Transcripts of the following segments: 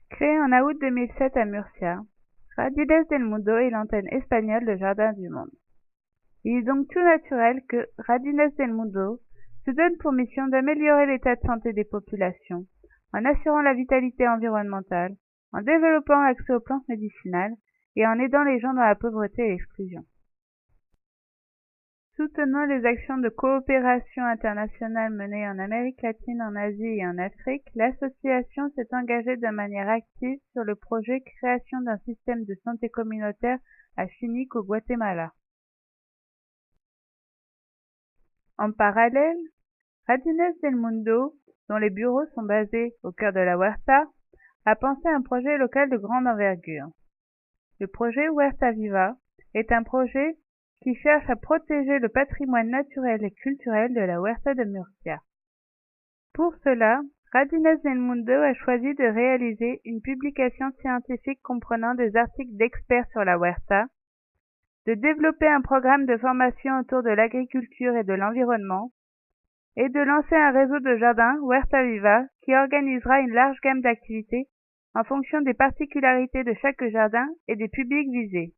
Créé en août 2007 à Murcia, Jardines del Mundo est l'antenne espagnole de Jardin du Monde. Il est donc tout naturel que Jardines del Mundo se donne pour mission d'améliorer l'état de santé des populations, en assurant la vitalité environnementale, en développant l'accès aux plantes médicinales et en aidant les gens dans la pauvreté et l'exclusion. Soutenant les actions de coopération internationale menées en Amérique latine, en Asie et en Afrique, l'association s'est engagée de manière active sur le projet Création d'un système de santé communautaire à Chinique au Guatemala. En parallèle, Jardines del Mundo, dont les bureaux sont basés au cœur de la Huerta, a pensé un projet local de grande envergure. Le projet Huerta Viva est un projet qui cherche à protéger le patrimoine naturel et culturel de la Huerta de Murcia. Pour cela, Jardines del Mundo a choisi de réaliser une publication scientifique comprenant des articles d'experts sur la Huerta, de développer un programme de formation autour de l'agriculture et de l'environnement, et de lancer un réseau de jardins Huerta Viva qui organisera une large gamme d'activités en fonction des particularités de chaque jardin et des publics visés.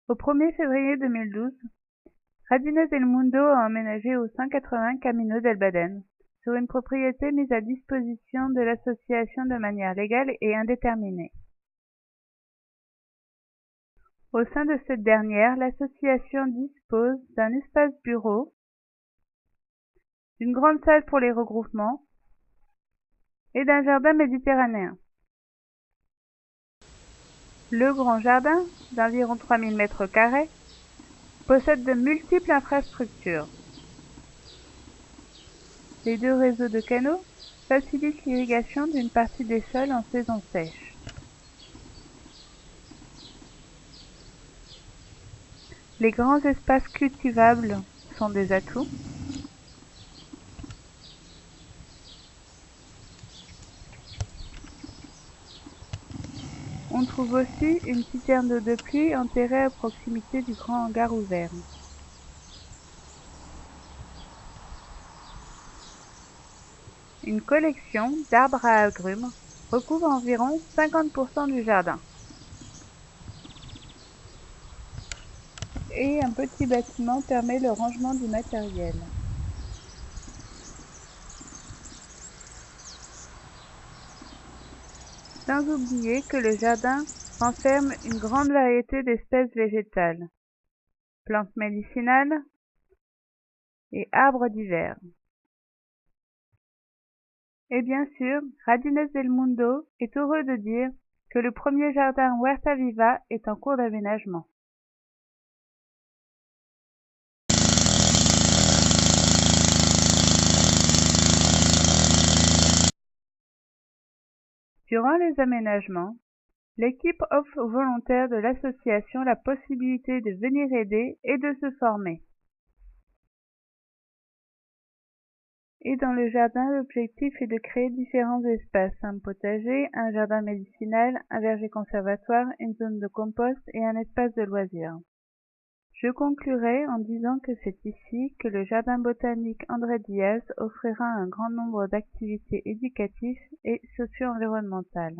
Au 1er février 2012, Jardines del Mundo a emménagé au 180 Camino del Baden, sur une propriété mise à disposition de l'association de manière légale et indéterminée. Au sein de cette dernière, l'association dispose d'un espace bureau, d'une grande salle pour les regroupements et d'un jardin méditerranéen. Le grand jardin, d'environ 3000 m², possède de multiples infrastructures. Les deux réseaux de canaux facilitent l'irrigation d'une partie des sols en saison sèche. Les grands espaces cultivables sont des atouts. On trouve aussi une citerne d'eau de pluie enterrée à proximité du grand hangar ouvert. Une collection d'arbres à agrumes recouvre environ 50% du jardin. Et un petit bâtiment permet le rangement du matériel. Sans oublier que le jardin renferme une grande variété d'espèces végétales, plantes médicinales et arbres divers. Et bien sûr, Jardines del Mundo est heureux de dire que le premier jardin Huerta Viva est en cours d'aménagement. Durant les aménagements, l'équipe offre aux volontaires de l'association la possibilité de venir aider et de se former. Et dans le jardin, l'objectif est de créer différents espaces, un potager, un jardin médicinal, un verger conservatoire, une zone de compost et un espace de loisirs. Je conclurai en disant que c'est ici que le jardin botanique André Diaz offrira un grand nombre d'activités éducatives et socio-environnementales.